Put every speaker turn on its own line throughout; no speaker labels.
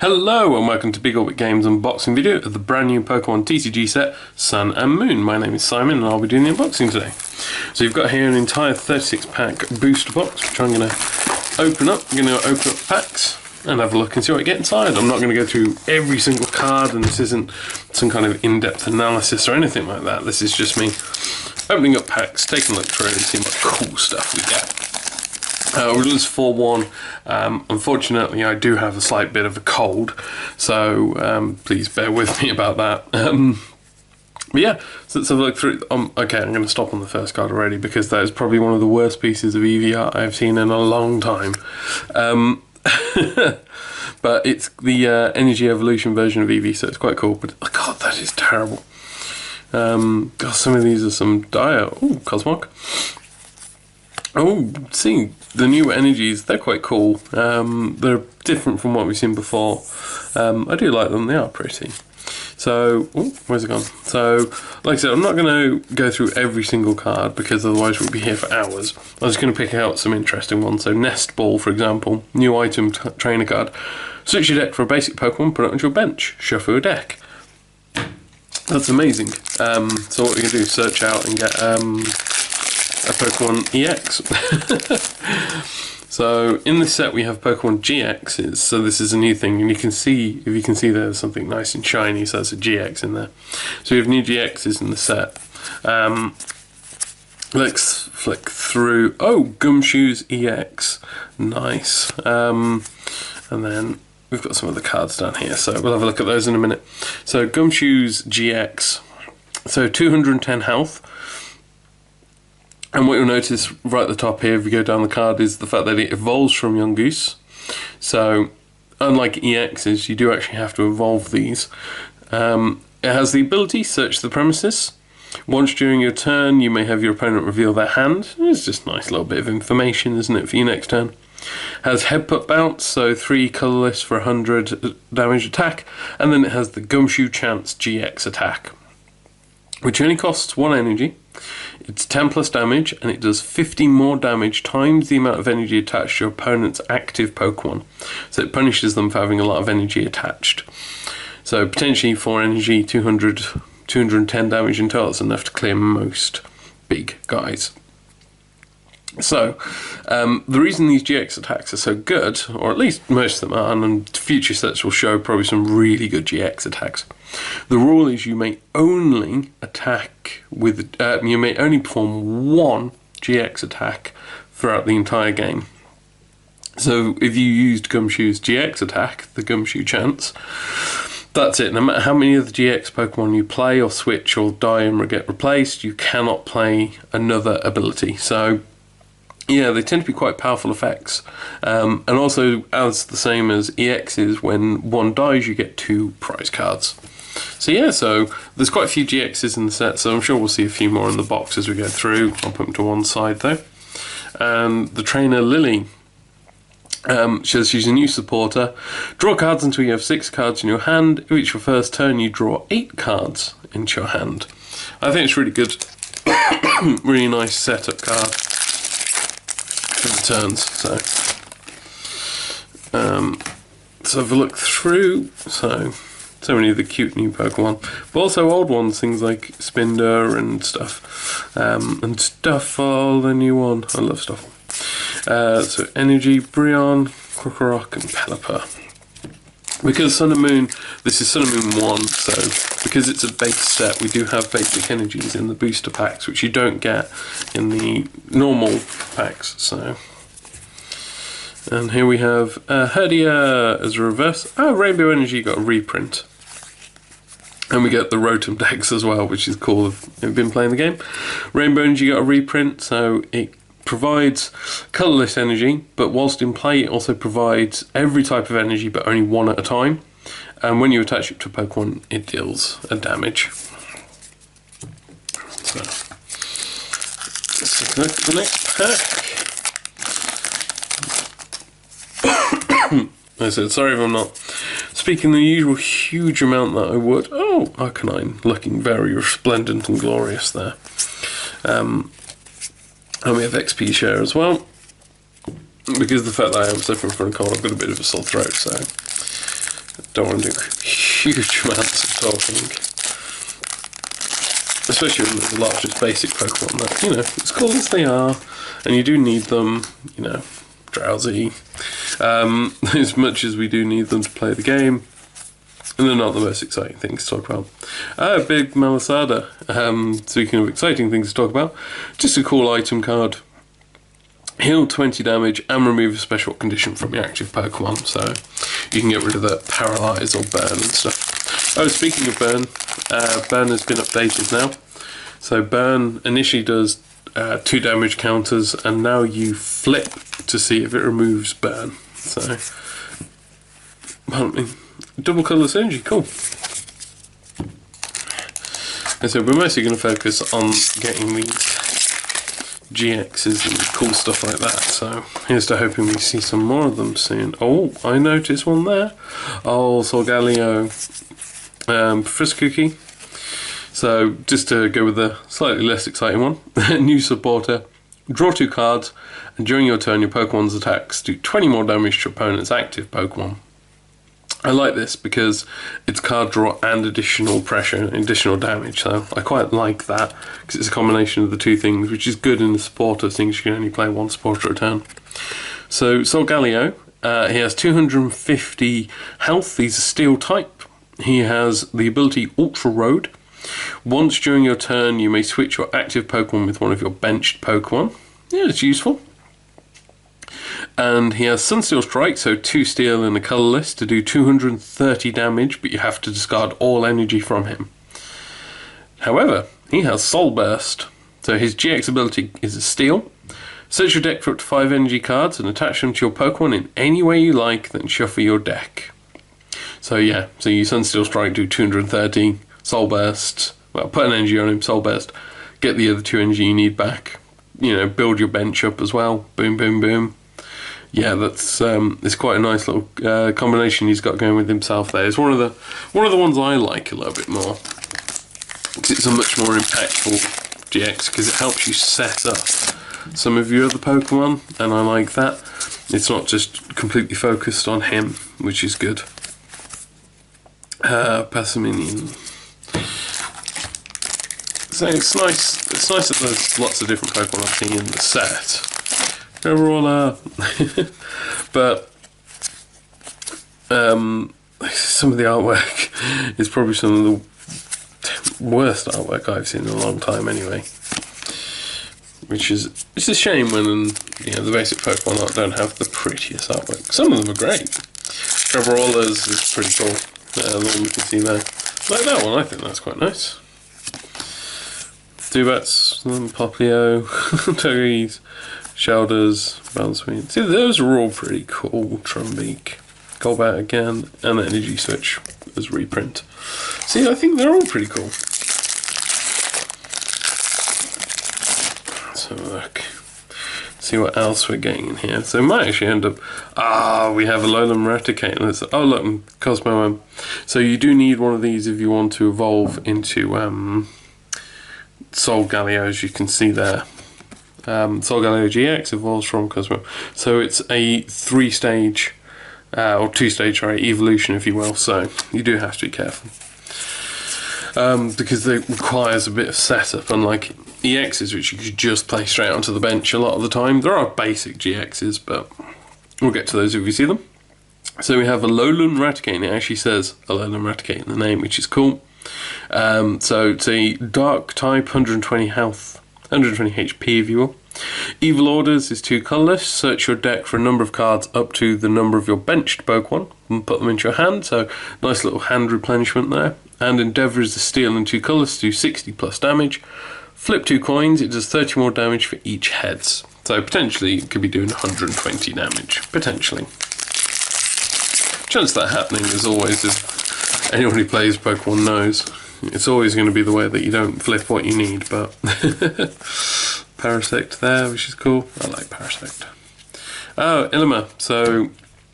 Hello and welcome to Big Orbit Games unboxing video of the brand new Pokemon TCG set Sun and Moon. My name is Simon and I'll be doing the unboxing today. So you've got here an entire 36 pack booster box which I'm going to open up. I'm going to open up the packs and have a look and see what I get inside. I'm not going to go through every single card, and this isn't some kind of in-depth analysis or anything like that. This is just me opening up packs, taking a look through and seeing what cool stuff we get. Release 4-1. Unfortunately, I do have a slight bit of a cold, so please bear with me about that. But yeah, so let's have a look through. Okay, I'm going to stop on the first card already because that is probably one of the worst pieces of EV art I've seen in a long time. But it's the Energy Evolution version of Eevee, so it's quite cool. But oh god, that is terrible. God, some of these are some dire. Oh, Cosmog. Oh, see, the new energies, they're quite cool. They're different from what we've seen before. I do like them, they are pretty. So, oh, where's it gone? So, like I said, I'm not going to go through every single card because otherwise we'll be here for hours. I'm just going to pick out some interesting ones. So, Nest Ball, for example, new item trainer card. Switch your deck for a basic Pokemon, put it onto your bench, shuffle your deck. That's amazing. So what we're going to do, search out and get a Pokemon EX. So in this set we have Pokemon GXs, so this is a new thing, and you can see, if you can see there's something nice and shiny, so there's a GX in there. So we have new GXs in the set. Let's flick through. Oh, Gumshoos EX, nice. And then we've got some other cards down here, so we'll have a look at those in a minute. So Gumshoos GX, so 210 health. And what you'll notice right at the top here, if you go down the card, is the fact that it evolves from Yungoos. So, unlike EXs, you do actually have to evolve these. It has the ability, search the premises. Once during your turn, you may have your opponent reveal their hand. It's just a nice little bit of information, isn't it, for your next turn. Has Headbutt Bounce, so 3 colourless for 100 damage attack. And then it has the Gumshoe Chance GX attack, which only costs 1 energy. It's 10 plus damage, and it does 50 more damage times the amount of energy attached to your opponent's active Pokemon. So it punishes them for having a lot of energy attached. So potentially 4 energy, 210 damage in total is enough to clear most big guys. So, the reason these GX attacks are so good, or at least most of them are, and future sets will show probably some really good GX attacks. The rule is you may only attack with, you may only perform 1 GX attack throughout the entire game. So if you used Gumshoe's GX attack, the Gumshoe Chance, that's it. No matter how many of the GX Pokemon you play or switch or die and get replaced, you cannot play another ability. So yeah, they tend to be quite powerful effects, and also as the same as EXs, when one dies you get 2 prize cards. So yeah, so there's quite a few GXs in the set, so I'm sure we'll see a few more in the box as we go through. I'll put them to one side though. And the trainer Lily, says she's a new supporter. Draw cards until you have 6 cards in your hand. If it's your first turn you draw 8 cards into your hand. I think it's really good. Really nice setup card for the turns. So have a look through. So many of the cute new Pokemon, but also old ones, things like Spinder and stuff, and Stuffle, the new one. I love Stuffle. So Energy, Brionne, Krokorok, and Pelipper. Because Sun and Moon, this is Sun and Moon 1, so because it's a base set, we do have basic energies in the booster packs, which you don't get in the normal packs. So, and here we have Herdia as a reverse. Oh, Rainbow Energy got a reprint. And we get the Rotom Dex as well, which is cool if you've been playing the game. Rainbow Energy got a reprint, so it provides colourless energy, but whilst in play it also provides every type of energy but only 1 at a time. And when you attach it to a Pokemon, it deals a damage. So, let's take a look at the next pack. I said, sorry if I'm not speaking the usual huge amount that I would. Oh, Arcanine, looking very resplendent and glorious there. And we have XP share as well. Because of the fact that I am suffering from a cold, I've got a bit of a sore throat, so don't want to do huge amounts of talking. Especially when there's a lot of just basic Pokemon that, you know, as cool as they are, and you do need them, you know, Drowsy, as much as we do need them to play the game, and they're not the most exciting things to talk about. Big Malasada, speaking of exciting things to talk about, just a cool item card. Heal 20 damage and remove a special condition from your active Pokemon, so you can get rid of the Paralyze or Burn and stuff. Oh, speaking of Burn, Burn has been updated now. So Burn initially does 2 damage counters, and now you flip to see if it removes Burn. So, double colourless energy, cool. And so we're mostly going to focus on getting these GXs and cool stuff like that, so here's to hoping we see some more of them soon. Oh, I noticed one there. Oh, Solgaleo, Friskookie. So just to go with a slightly less exciting one, new supporter, draw 2 cards, and during your turn your Pokemon's attacks do 20 more damage to your opponent's active Pokemon. I like this because it's card draw and additional pressure, additional damage, so I quite like that because it's a combination of the two things, which is good in the supporter, things you can only play one supporter at a turn. So Solgaleo, he has 250 health, he's a steel type, he has the ability Ultra Road. Once during your turn you may switch your active Pokemon with one of your benched Pokemon. Yeah, it's useful. And he has Sunsteel Strike, so 2 steel and a colourless to do 230 damage, but you have to discard all energy from him. However, he has Soul Burst, so his GX ability is a steel. Search your deck for up to 5 energy cards and attach them to your Pokemon in any way you like, then shuffle your deck. So yeah, so you Sunsteel Strike, do 230, Soul Burst, well, put an energy on him, Soul Burst, get the other 2 energy you need back, you know, build your bench up as well, boom, boom, boom. Yeah, that's it's quite a nice little combination he's got going with himself there. It's one of the ones I like a little bit more because it's a much more impactful GX because it helps you set up some of your other Pokemon, and I like that. It's not just completely focused on him, which is good. Passaminian. So it's nice. It's nice that there's lots of different Pokemon I've seen in the set. Overall, but some of the artwork is probably some of the worst artwork I've seen in a long time anyway, which is, it's a shame when, you know, the basic Pokemon art don't have the prettiest artwork. Some of them are great. Trevorola's is pretty cool, the one you can see there. Like that one, I think that's quite nice. Dubats, Poplio, Togeki's, Shoulders, Bouncewing. See, those are all pretty cool. Trumbeak, Golbat again, and the Energy Switch as reprint. See, I think they're all pretty cool. Let's have a look. See what else we're getting in here. So we might actually end up... we have a Alolan Raticate. Oh, look, Cosmo. So you do need one of these if you want to evolve into Solgaleo, as you can see there. Solgaleo GX evolves from Cosmo. So it's a 3-stage, or 2-stage, sorry, evolution, if you will. So you do have to be careful. Because it requires a bit of setup, unlike EXs, which you could just play straight onto the bench a lot of the time. There are basic GXs, but we'll get to those if we see them. So we have a Alolan Raticate, and it actually says Alolan Raticate in the name, which is cool. So it's a dark type, 120 health, 120 HP if you will. Evil Orders is 2 colourless. Search your deck for a number of cards up to the number of your benched Pokemon and put them into your hand, so nice little hand replenishment there. And Endeavour is a steel and 2 colours to do 60 plus damage. Flip 2 coins, it does 30 more damage for each heads. So potentially it could be doing 120 damage, potentially. Chance of that happening is always, if anyone who plays Pokemon knows, it's always going to be the way that you don't flip what you need, but Parasect there, which is cool. I like Parasect. Oh, Ilima, so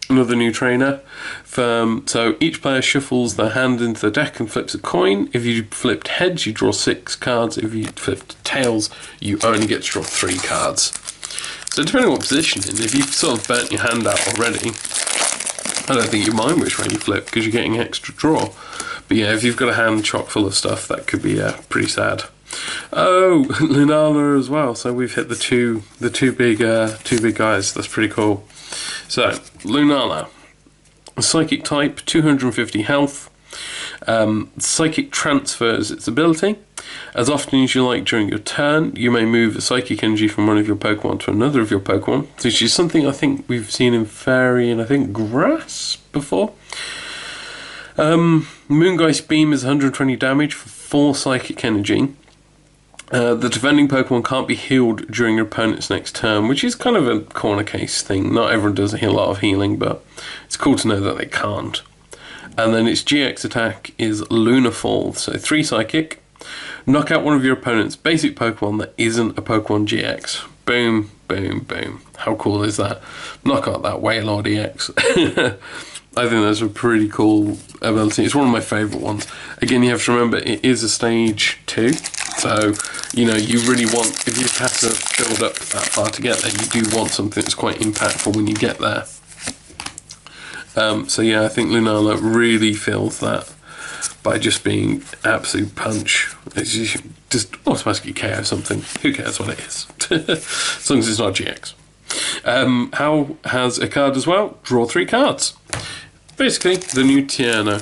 another new trainer. So each player shuffles their hand into the deck and flips a coin. If you flipped heads, you draw 6 cards. If you flipped tails, you only get to draw 3 cards. So depending on what position, if you've sort of burnt your hand out already, I don't think you mind which way you flip because you're getting extra draw. But yeah, if you've got a hand chock full of stuff, that could be pretty sad. Oh, Lunala as well. So we've hit the two big guys. That's pretty cool. So Lunala, psychic type, 250 health. Psychic transfers its ability. As often as you like during your turn, you may move a psychic energy from one of your Pokemon to another of your Pokemon, which is something I think we've seen in Fairy and I think Grass before. Moongeist Beam is 120 damage for 4 psychic energy. The defending Pokemon can't be healed during your opponent's next turn, which is kind of a corner case thing. Not everyone does a lot of healing, but it's cool to know that they can't. And then its GX attack is Lunafall, so 3 psychic. Knock out one of your opponent's basic Pokemon that isn't a Pokemon GX. Boom, boom, boom. How cool is that? Knock out that Wailord EX. I think that's a pretty cool ability. It's one of my favourite ones. Again, you have to remember it is a stage 2. So, you know, you really want, if you've had to build up that far to get there, you do want something that's quite impactful when you get there. So yeah, I think Lunala really feels that by just being absolute punch. It's just automatically KO something. Who cares what it is? As long as it's not GX. How has a card as well? Draw 3 cards. Basically, the new Tierno.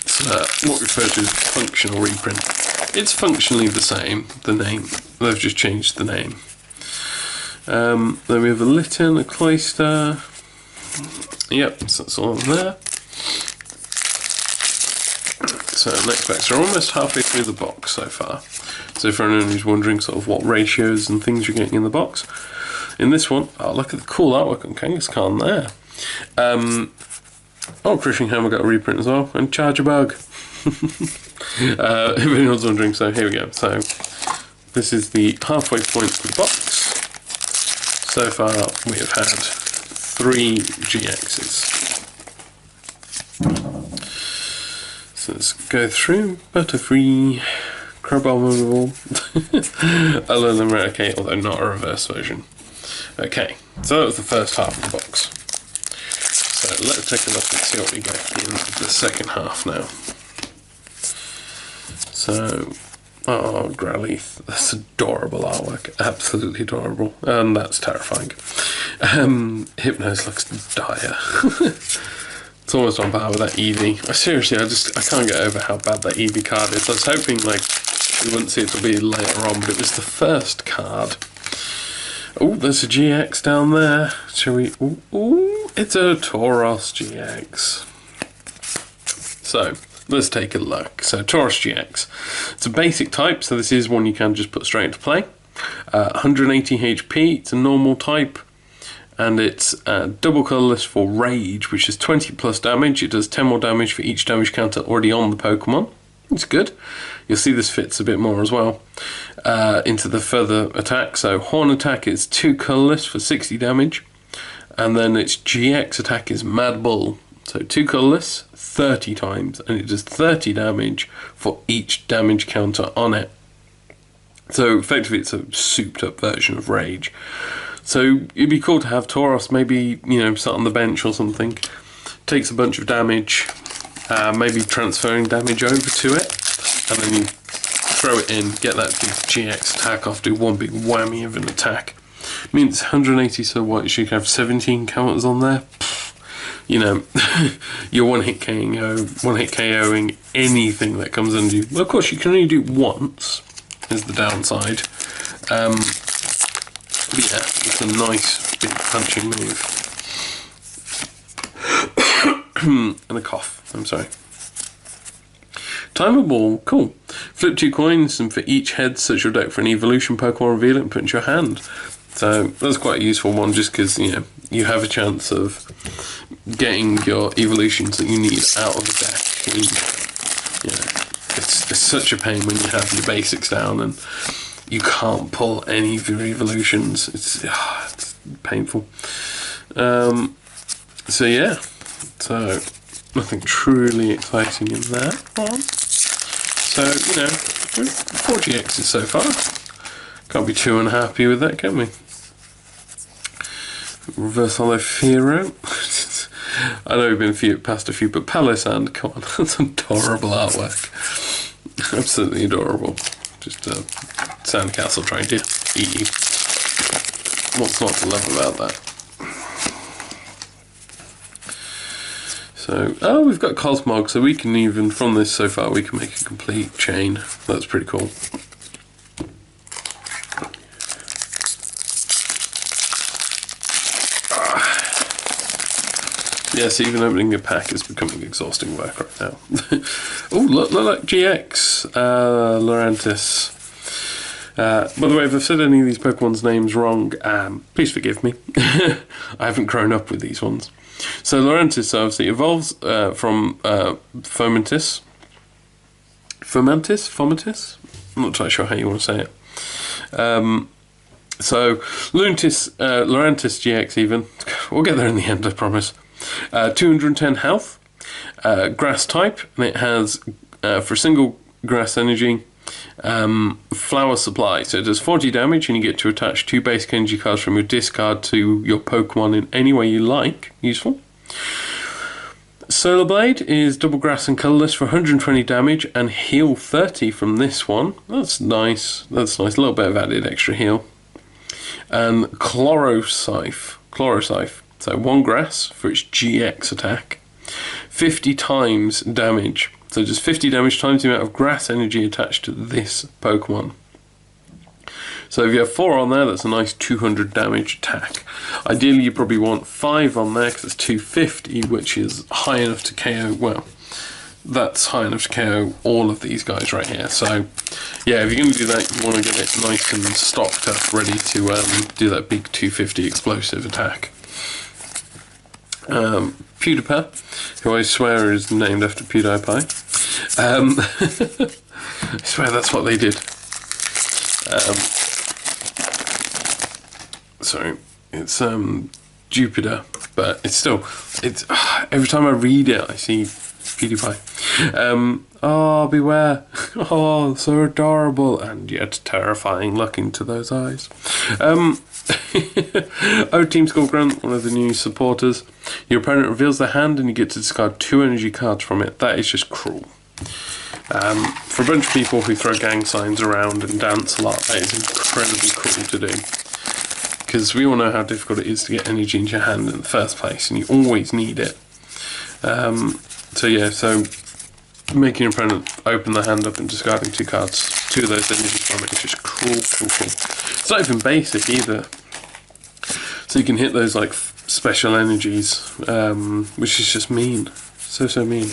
It's what we refer to as functional reprint. It's functionally the same, the name. They've just changed the name. Then we have a Litten, a Cloyster. Yep, so that's all there. So next packs are almost halfway through the box so far. So for anyone who's wondering sort of what ratios and things you're getting in the box, in this one, oh look at the cool artwork on Kangaskhan there. Crushing Hammer got a reprint as well, and Charge a Bug. If anyone's wondering, so here we go. So this is the halfway point of the box. So far we have had 3 GXs. So let's go through. Butterfree, Crabble, Alolan Raticate, although not a reverse version. Okay, so that was the first half of the box. So let's take a look and see what we get in the second half now. So, oh, Growlithe, that's adorable artwork, absolutely adorable, and that's terrifying. Hypnos looks dire. It's almost on par with that Eevee. Seriously, I can't get over how bad that Eevee card is. I was hoping like we wouldn't see it till be later on, but it was the first card. Oh, there's a GX down there. Shall we? Ooh, it's a Tauros GX. So let's take a look. So Tauros GX. It's a basic type, so this is one you can just put straight into play. 180 HP. It's a normal type. And it's double colourless for Rage, which is 20 plus damage. It does 10 more damage for each damage counter already on the Pokemon. It's good. You'll see this fits a bit more as well into the further attack. So Horn attack is 2 colourless for 60 damage. And then its GX attack is Mad Bull. So 2 colourless, 30 times. And it does 30 damage for each damage counter on it. So effectively it's a souped up version of Rage. So it'd be cool to have Tauros maybe, you know, sat on the bench or something. Takes a bunch of damage, maybe transferring damage over to it, and then you throw it in, get that big GX attack off, do one big whammy of an attack. Means 180, so what, you should have 17 counters on there? You know, you're one hit KOing anything that comes under you. Well, of course, you can only do it once, is the downside. But yeah, it's a nice big punching move. And a cough, I'm sorry. Timer Ball, cool. Flip 2 coins, and for each head, search your deck for an evolution Pokemon, reveal it and put it into your hand. So that's quite a useful one, just because, you know, you have a chance of getting your evolutions that you need out of the deck. And, you know, it's such a pain when you have your basics down and you can't pull any of your evolutions. It's painful. So yeah, so nothing truly exciting in that one. So, you know, 4 GXs so far. Can't be too unhappy with that, can we? Reverse Hollow Firo. I know we've been past a few, but Palisand, come on, that's adorable artwork. Absolutely adorable. Just a sandcastle trying to eat you. What's not to love about that? So, oh, we've got Cosmog, so we can even, from this so far, we can make a complete chain. That's pretty cool. Yes, even opening a pack is becoming exhausting work right now. Oh, look, GX, Lurantis. By the way, if I've said any of these Pokemon's names wrong, please forgive me. I haven't grown up with these ones. So Lurantis obviously evolves from Fomantis. Fomantis? I'm not quite sure how you want to say it. So Lurantis GX even. We'll get there in the end, I promise. 210 health, grass type, and it has, for single grass energy, flower supply. So it does 40 damage, and you get to attach 2 basic energy cards from your discard to your Pokemon in any way you like. Useful. Solar Blade is double grass and colourless for 120 damage and heal 30 from this one. That's nice. That's nice. A little bit of added extra heal. And Chloroscyph. So 1 grass for its GX attack. 50 times damage. So just 50 damage times the amount of grass energy attached to this Pokemon. So if you have 4 on there, that's a nice 200 damage attack. Ideally, you probably want 5 on there because it's 250, which is high enough to KO. Well, that's high enough to KO all of these guys right here. So, yeah, if you're going to do that, you want to get it nice and stocked up, ready to do that big 250 explosive attack. PewDiePie, who I swear is named after PewDiePie. I swear that's what they did. Sorry, it's Jupiter, but it's still, every time I read it, I see PewDiePie. Oh, beware. Oh, so adorable and yet terrifying. Look into those eyes. Oh, Team Skullgrunt, one of the new supporters. Your opponent reveals their hand and you get to discard 2 energy cards from it. That is just cruel. For a bunch of people who throw gang signs around and dance a lot, that is incredibly cruel to do. Because we all know how difficult it is to get energy into your hand in the first place, and you always need it. So yeah, so making your opponent open their hand up and discarding 2 cards, 2 of those energies from it is just cruel. It's not even basic either. So you can hit those like special energies, which is just mean. So mean.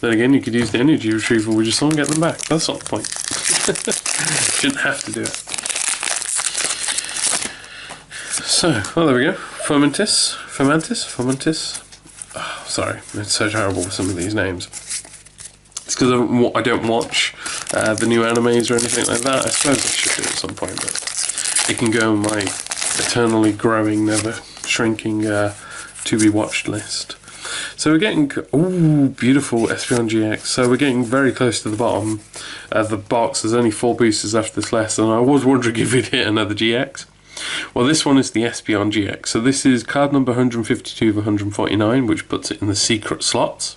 Then again, you could use the energy retrieval, we just don't get them back. That's not the point. Shouldn't have to do it. So, well, there we go. Fomantis. Oh, sorry, it's so terrible with some of these names. It's because I don't watch the new animes or anything like that. I suppose I should do at some point, but it can go on my eternally growing, never shrinking to-be-watched list. So we're getting, ooh, beautiful Espeon GX. So we're getting very close to the bottom of the box. There's only 4 boosters after this lesson. I was wondering if we'd hit another GX. Well, this one is the Espeon GX. So this is card number 152 of 149, which puts it in the secret slots.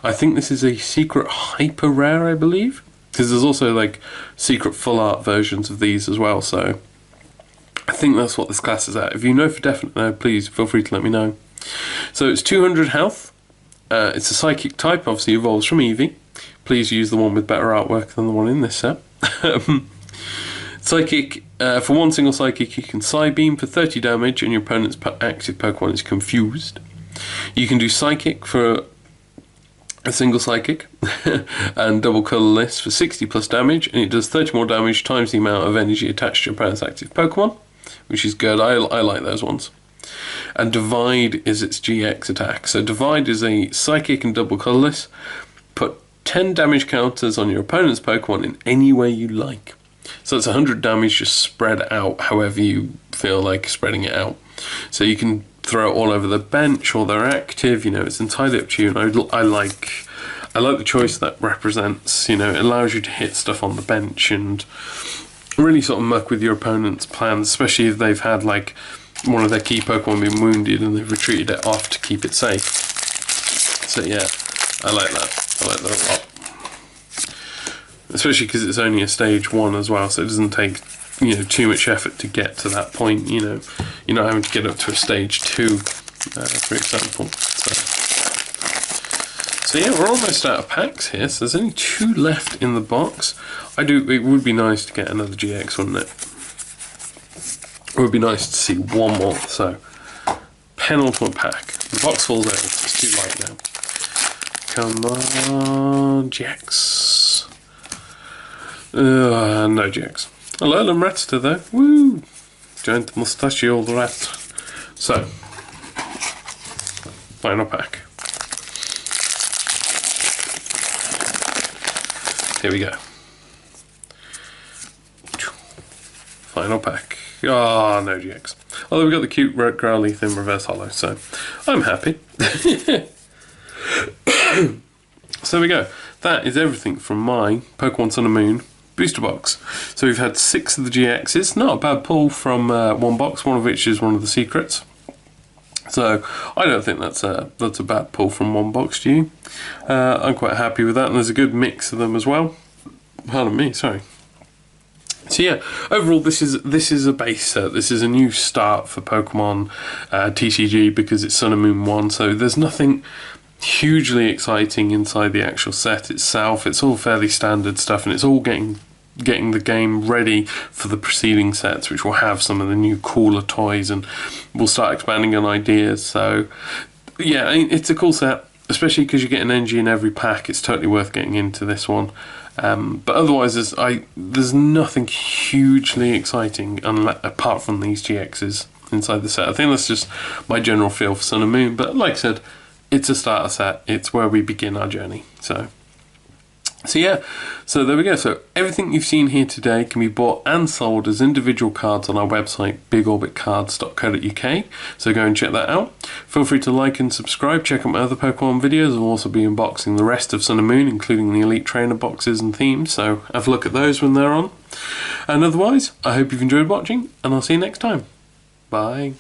I think this is a secret hyper rare, I believe, because there's also like secret full art versions of these as well. So I think that's what this class is at. If you know for definite though, please feel free to let me know. So it's 200 health. It's a psychic type, obviously evolves from Eevee. Please use the one with better artwork than the one in this set. Psychic, for 1 single psychic, you can Psybeam for 30 damage and your opponent's active Pokemon is confused. You can do Psychic for a single Psychic and double colourless for 60 plus damage, and it does 30 more damage times the amount of energy attached to your opponent's active Pokemon, which is good. I like those ones. And Divide is its GX attack. So Divide is a Psychic and double colourless. Put 10 damage counters on your opponent's Pokemon in any way you like. So it's 100 damage just spread out however you feel like spreading it out. So you can throw it all over the bench or they're active, you know, it's entirely up to you. And I like the choice that represents, you know, it allows you to hit stuff on the bench and really sort of muck with your opponent's plans, especially if they've had like one of their key Pokemon being wounded and they've retreated it off to keep it safe. So yeah, I like that. I like that a lot. Especially because it's only a stage 1 as well, so it doesn't take, you know, too much effort to get to that point. You know, you're not having to get up to a stage 2, for example. So yeah, we're almost out of packs here. So there's only 2 left in the box. It would be nice to get another GX, wouldn't it? It would be nice to see one more. So penultimate pack. The box falls out. It's too light now. Come on, GX. No GX. Hello, Lamretta though. Woo! Giant mustachioed rat. So, final pack. Here we go. Final pack. Ah, no GX. Although we got the cute Growlithe in reverse holo, so I'm happy. So there we go. That is everything from my Pokemon Sun and Moon booster box. So we've had 6 of the GXs. Not a bad pull from one box, one of which is one of the secrets. So I don't think that's a bad pull from one box, do you? I'm quite happy with that, and there's a good mix of them as well. Pardon me, sorry. So yeah, overall this is a base set. This is a new start for Pokemon TCG because it's Sun and Moon 1. So there's nothing hugely exciting inside the actual set itself. It's all fairly standard stuff, and it's all getting the game ready for the preceding sets, which will have some of the new cooler toys, and we'll start expanding on ideas. So yeah, it's a cool set, especially because you get an NG in every pack. It's totally worth getting into this one. But otherwise, there's nothing hugely exciting apart from these GXs inside the set. I think that's just my general feel for Sun and Moon. But like I said, it's a starter set. It's where we begin our journey. So yeah, so there we go. So everything you've seen here today can be bought and sold as individual cards on our website, bigorbitcards.co.uk. So go and check that out. Feel free to like and subscribe. Check out my other Pokemon videos. I'll also be unboxing the rest of Sun and Moon, including the Elite Trainer boxes and themes. So have a look at those when they're on. And otherwise, I hope you've enjoyed watching, and I'll see you next time. Bye.